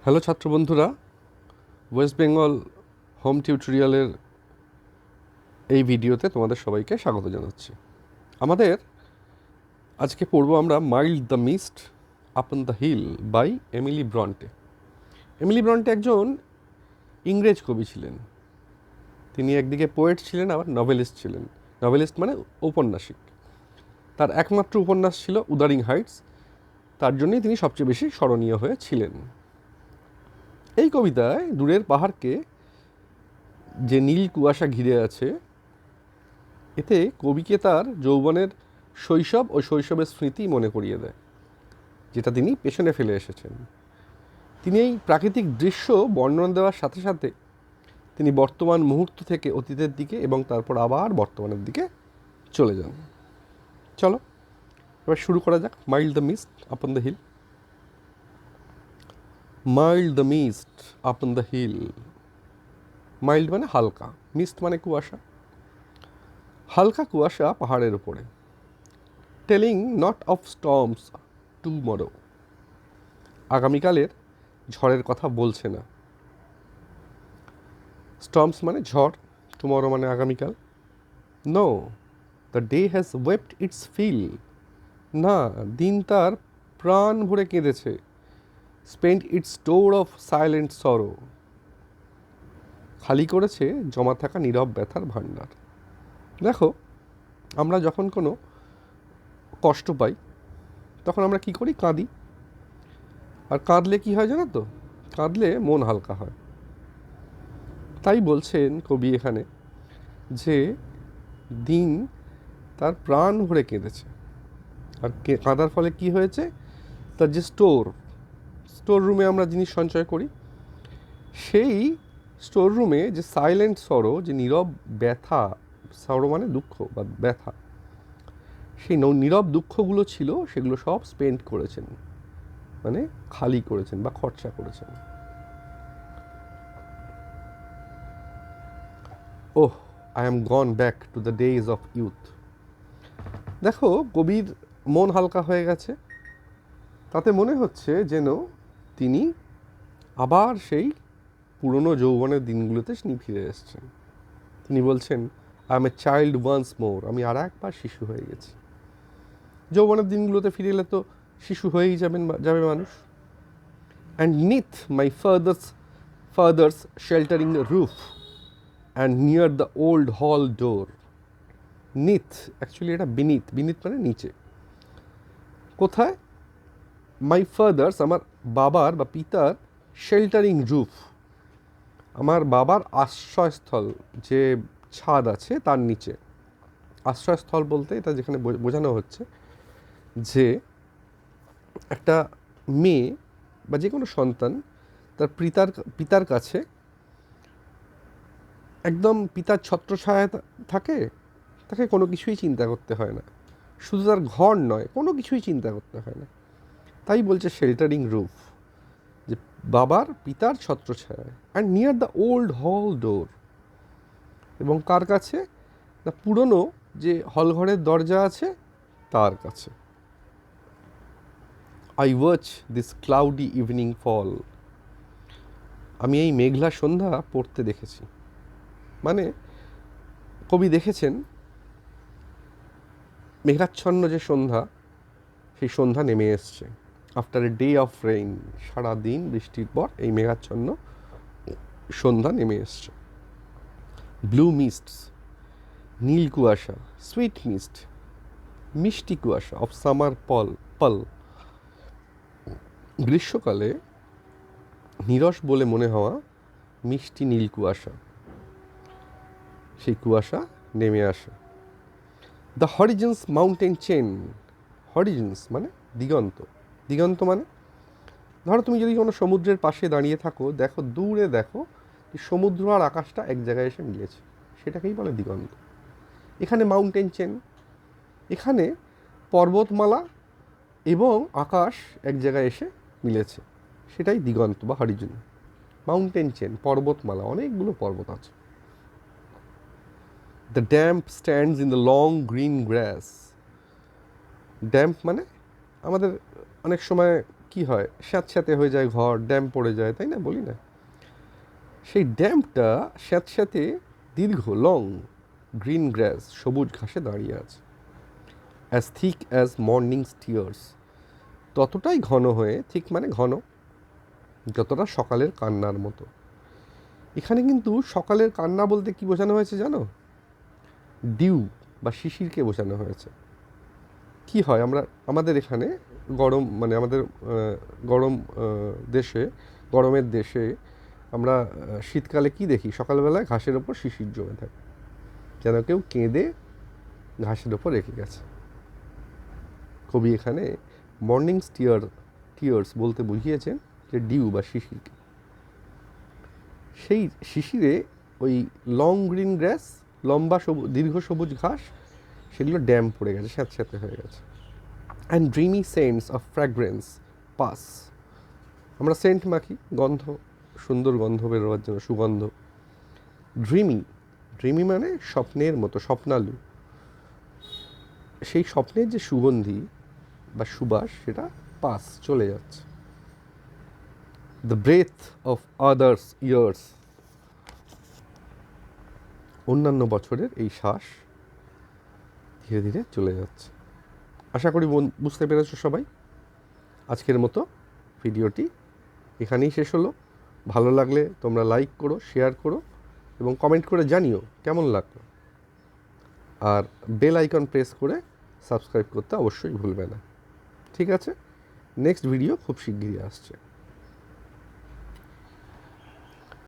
Hello ছাত্র বন্ধুরা, West Bengal home টিউটোরিয়ালের এই ভিডিওতে তোমাদের সবাইকে স্বাগত জানাচ্ছি। আমাদের আজকে পড়ব আমরা mild the mist upon the hill by Emily Bronte. Emily Bronte একজন ইংরেজ কবি ছিলেন। তিনি একদিকে পোয়েট ছিলেন, আবার নভেলিস্ট ছিলেন। নভেলিস্ট মানে ঔপন্যাসিক। তার একমাত্র উপন্যাস ছিল উদারিং হাইটস, তার জন্যই তিনি সবচেয়ে বেশি স্মরণীয় হয়ে ছিলেন। এই কবিতায় দূরের পাহাড়কে যে নীল কুয়াশা ঘিরে আছে, এতে কবিকে তার যৌবনের শৈশব ও শৈশবের স্মৃতি মনে করিয়ে দেয়, যেটা তিনি পেছনে ফেলে এসেছেন। তিনি এই প্রাকৃতিক দৃশ্য বর্ণনা দেওয়ার সাথে সাথে তিনি বর্তমান মুহূর্ত থেকে অতীতের দিকে এবং তারপর আবার বর্তমানের দিকে চলে যান। চলো এবার শুরু করা যাক। Mild the mist upon the hill. Mild the mist upon the hill. Mild মানে হালকা, মিস্ট মানে কুয়াশা। হালকা কুয়াশা পাহাড়ের উপরে, telling not of storms tomorrow, আগামীকালের ঝড়ের কথা বলছে না। স্টর্মস মানে ঝড়, টুমরো মানে আগামীকাল। No, the day has wept its fill, না, দিন তার প্রাণ ভরে কেঁদেছে। Spend its store of silent sorrow, খালি করেছে জমা থাকা নীরব ব্যথার ভাণ্ডার। দেখো, আমরা যখন কোনো কষ্ট পাই তখন আমরা কি করি? কাঁদি। আর কাঁদলে কি হয় জানো তো? কাঁদলে মন হালকা হয়। তাই বলছেন কবি এখানে যে দিন তার প্রাণ ভরে কেঁদেছে। আর কাঁদার ফলে কি হয়েছে? তার যে স্টোর রুমে আমরা জিনিস সঞ্চয় করি, সেই স্টোর রুমে যে সাইলেন্ট সরো, যে নীরব ব্যথা, সরো মানে দুঃখ বা ব্যথা, সেই নীরব দুঃখগুলো ছিল, সেগুলো সব স্পেন্ড করেছেন, মানে খালি করেছেন বা খরচা করেছেন। Oh, I am gone back to the days of youth. দেখো, কবির মন হালকা হয়ে গেছে। তাতে মনে হচ্ছে যেন তিনি আবার সেই পুরনো যৌবনের দিনগুলোতে ফিরে এসেছেন। তিনি বলছেন, I am a child once more, আমি আর একবার শিশু হয়ে গেছি। যৌবনের দিনগুলোতে ফিরে এলে তো শিশু হয়েই যাবে মানুষ। And neath my father's sheltering roof and near the old hall door. নিথ actually এটা বিনিথ মানে নিচে। কোথায়? মাই ফাদার্স, আমার বাবার বা পিতার, শেল্টারিং রুফ, আমার বাবার আশ্রয়স্থল, যে ছাদ আছে তার নিচে। আশ্রয়স্থল বলতে এটা যেখানে বোঝানো হচ্ছে যে একটা মেয়ে বা যে কোনো সন্তান তার পিতার কাছে একদম পিতার ছত্রছায়া থাকে, তাকে কোনো কিছুই চিন্তা করতে হয় না। শুধু তার ঘর নয়, কোনো কিছুই চিন্তা করতে হয় না। তাই বলছে শেল্টারিং রুফ, যে বাবার পিতার ছত্রছায়া। And near the old hall ডোর, এবং কার কাছে? না, পুরনো যে হলঘরের দরজা আছে তার কাছে। I watch this cloudy evening fall, আমি এই মেঘলা সন্ধ্যা পড়তে দেখেছি। মানে কবি দেখেছেন মেঘাচ্ছন্ন যে সন্ধ্যা, সেই সন্ধ্যা নেমে এসছে। After a day of rain, সারাদিন বৃষ্টির পর এই মেঘাচ্ছন্ন সন্ধ্যা নেমে এসছে। ব্লু মিস্টস, নীল কুয়াশা। সুইট মিস্ট, মিষ্টি কুয়াশা। অফ সামার পল, গ্রীষ্মকালে নীরস বলে মনে হওয়া মিষ্টি নীল কুয়াশা, সেই কুয়াশা নেমে আসে। দ্য হরিজন্স মাউন্টেন চেন, হরিজন্স মানে দিগন্ত। দিগন্ত মানে, ধরো তুমি যদি কোনো সমুদ্রের পাশে দাঁড়িয়ে থাকো, দেখো দূরে, দেখো সমুদ্র আর আকাশটা এক জায়গায় এসে মিলেছে, সেটাকেই বলে দিগন্ত। এখানে মাউন্টেন চেন, এখানে পর্বতমালা এবং আকাশ এক জায়গায় এসে মিলেছে, সেটাই দিগন্ত বা হরিজন। মাউন্টেন চেন, পর্বতমালা, অনেকগুলো পর্বত আছে। The damp stands in the long green glass. Damp মানে আমাদের অনেক সময় কি হয়, স্যাঁতস্যাঁতে হয়ে যায় ঘর, ড্যাম্প পড়ে যায়, তাই না, বলি না? সেই ড্যাম্পটা স্যাঁতস্যাঁতে দীর্ঘ লং গ্রিন গ্রাস, সবুজ ঘাসে দাঁড়িয়ে আছে, as thick as morning tears, ততটাই ঘন হয়ে, ঠিক মানে ঘন, যতটা সকালের কান্নার মতো। এখানে কিন্তু সকালের কান্না বলতে কি বোঝানো হয়েছে জানো? ডিউ বা শিশিরকে বোঝানো হয়েছে। কি হয়, আমাদের এখানে গরম, মানে আমাদের গরম দেশে, গরমের দেশে আমরা শীতকালে কি দেখি, সকালবেলায় ঘাসের ওপর শিশির জমে থাকে, যেন কেউ কেঁদে ঘাসের ওপর রেখে গেছে। কবি এখানে মর্নিং টিয়ার্স বলতে বুঝিয়েছেন যে ডিউ বা শিশিরকে। সেই শিশিরে ওই লং গ্রিন গ্রাস, লম্বা দীর্ঘ সবুজ ঘাস, সেগুলো ড্যাম্প পড়ে গেছে, স্যাঁতস্যাঁতে হয়ে গেছে। And dreamy cents of fragrance pass, আমরা সেন্ট মাখি, গন্ধ, সুন্দর গন্ধ বেরোবার জন্য, সুগন্ধ। ড্রিমি মানে স্বপ্নের মতো, স্বপ্নালু। সেই স্বপ্নের যে সুগন্ধি বা সুবাস, সেটা পাস, চলে যাচ্ছে। The breath of others years, অন্যান্য বছরের এই শ্বাস ধীরে ধীরে চলে যাচ্ছে। আশা করি বুঝতে পেরেছো সবাই। আজকের মতো ভিডিওটি এখানেই শেষ হলো। ভালো লাগলে তোমরা লাইক করো, শেয়ার করো এবং কমেন্ট করে জানিও কেমন লাগলো। আর বেল আইকন প্রেস করে সাবস্ক্রাইব করতে অবশ্যই ভুলবে না। ঠিক আছে, নেক্সট ভিডিও খুব শিগগিরই আসছে।